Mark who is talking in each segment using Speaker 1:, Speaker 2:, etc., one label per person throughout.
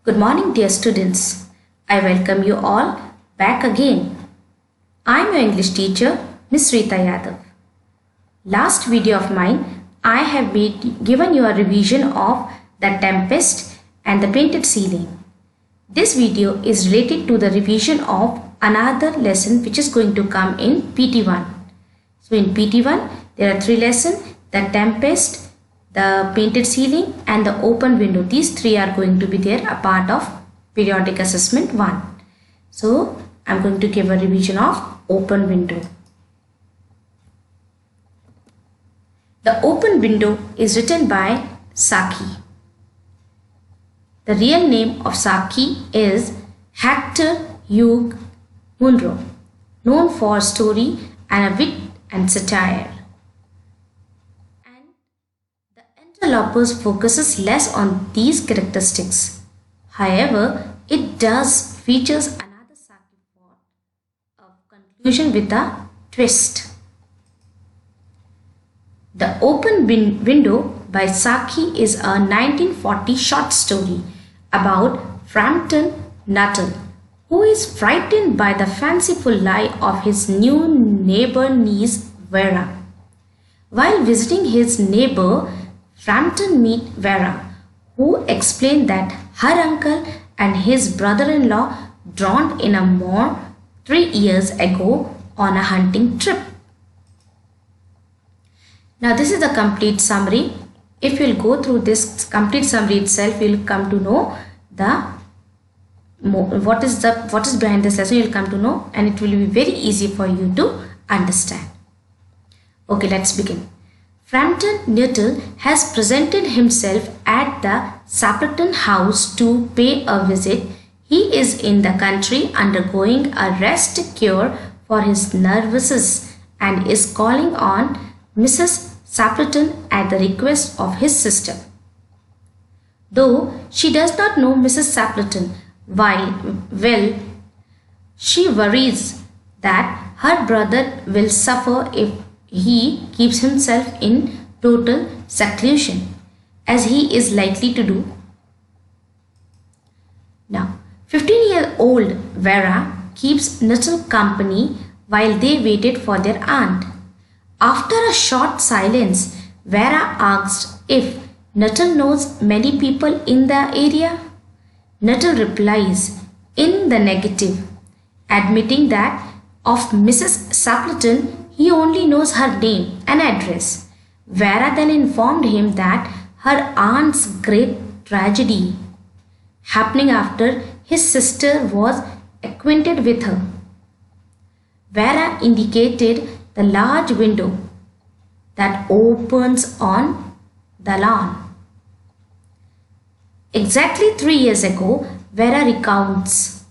Speaker 1: Good morning, dear students. I welcome you all back again. I am your English teacher, Miss Rita Yadav. Last video of mine, I have given you a revision of The Tempest and the Painted Ceiling. This video is related to the revision of another lesson which is going to come in PT1. So in PT1, there are 3 lessons: The Tempest, the Painted Ceiling and the Open Window. These 3 are going to be there, a part of Periodic Assessment 1. So I am going to give a revision of Open Window. The Open Window is written by Saki. The real name of Saki is Hector Hugh Munro, known for story and a wit and satire. Interlopers focuses less on these characteristics. However, it does features another Saki plot of conclusion with a twist. The Open Window by Saki is a 1940 short story about Frampton Nuttall, who is frightened by the fanciful lie of his new neighbor niece Vera. While visiting his neighbor, Frampton meets Vera, who explained that her uncle and his brother-in-law drowned in a moor 3 years ago on a hunting trip. Now this is the complete summary. If you will go through this complete summary itself, you will come to know what is behind this lesson. You will come to know, and it will be very easy for you to understand. Okay, let's begin. Frampton Nuttall has presented himself at the Sapperton house to pay a visit. He is in the country undergoing a rest cure for his nervousness and is calling on Mrs. Sapperton at the request of his sister. Though she does not know Mrs. Sapperton well, she worries that her brother will suffer if he keeps himself in total seclusion, as he is likely to do. Now, 15-year-old Vera keeps Nuttall company while they waited for their aunt. After a short silence, Vera asked if Nuttall knows many people in the area. Nuttall replies in the negative, admitting that of Mrs. Sapperton he only knows her name and address. Vera then informed him that her aunt's great tragedy happening after his sister was acquainted with her. Vera indicated the large window that opens on the lawn. Exactly 3 years ago, Vera recounts,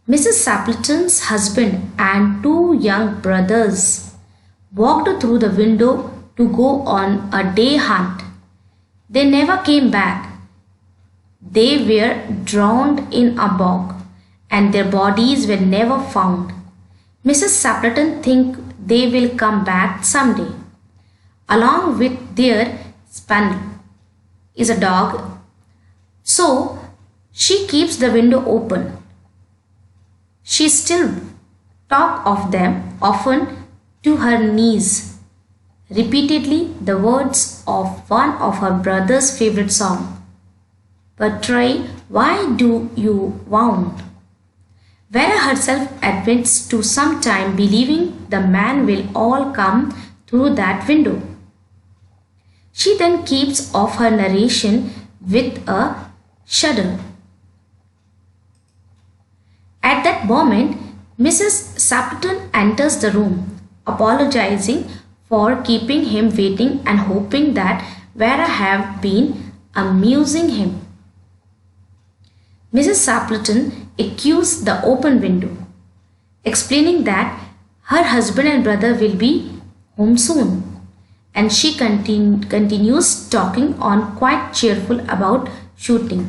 Speaker 1: Mrs. Sapperton's husband and 2 young brothers walked through the window to go on a day hunt. They never came back. They were drowned in a bog and their bodies were never found. Mrs. Sapperton thinks they will come back someday. Along with their spaniel is a dog, so she keeps the window open. She still talks of them often to her niece, repeatedly the words of one of her brother's favorite song, "But try, why do you wound?" Vera herself admits to sometime believing the man will all come through that window. She then keeps off her narration with a shudder. At that moment, Mrs. Sapperton enters the room, apologizing for keeping him waiting and hoping that Vera have been amusing him. Mrs. Sapperton accused the open window, explaining that her husband and brother will be home soon, and she continues talking on quite cheerful about shooting.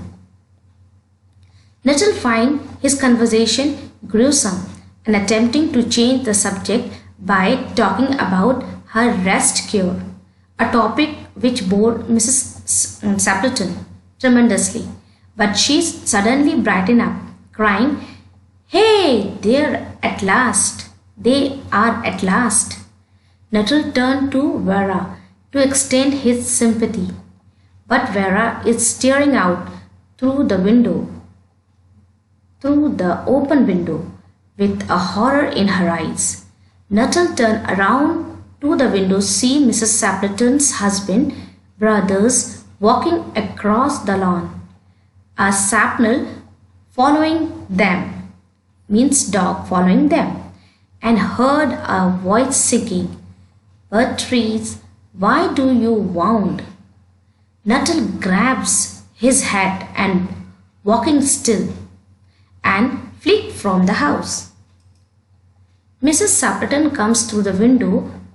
Speaker 1: Nuttall finds his conversation gruesome and attempting to change the subject by talking about her rest cure, a topic which bored Mrs. Sapperton tremendously. but she suddenly brightened up, crying, "Hey, there at last! They are at last!" Nuttall turned to Vera to extend his sympathy, but Vera is staring out through the open window, with a horror in her eyes. Nuttall turned around to the window, see Mrs. Sappleton's husband, brothers walking across the lawn. A Sapnell following them, means dog following them, and heard a voice singing, "Bertrees, why do you wound?" Nuttall grabs his hat and walking still and fleet from the house. Mrs. Sappleton comes through the window.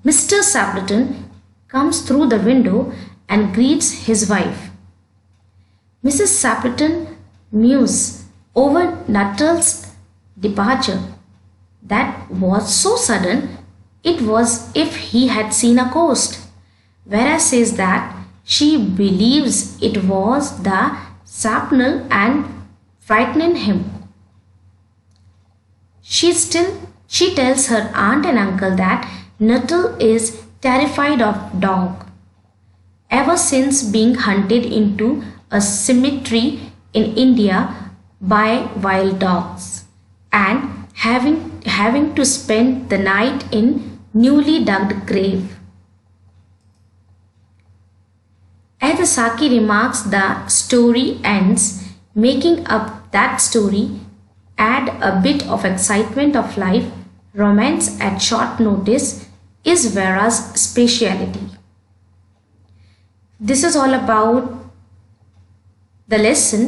Speaker 1: Mr. Sappleton comes through the window and greets his wife. Mrs. Sappleton mused over Nuttall's departure. That was so sudden, it was if he had seen a ghost. Vera says that she believes it was the Sapnell and frightening him. She tells her aunt and uncle that Nuttall is terrified of dog, ever since being hunted into a cemetery in India by wild dogs, and having to spend the night in newly dug grave. As the Saki remarks, the story ends. Making up that story, add a bit of excitement of life, romance at short notice is Vera's speciality. This is all about the lesson,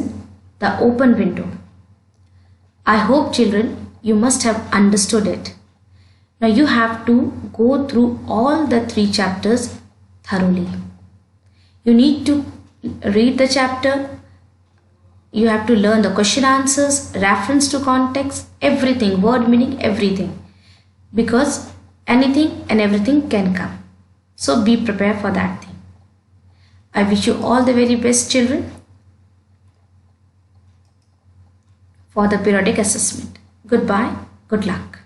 Speaker 1: The Open Window. I hope, children, you must have understood it. Now you have to go through all the 3 chapters thoroughly. You need to read the chapter. You have to learn the question answers, reference to context, everything, word meaning, everything. Because anything and everything can come. So be prepared for that thing. I wish you all the very best, children, for the periodic assessment. Goodbye. Good luck.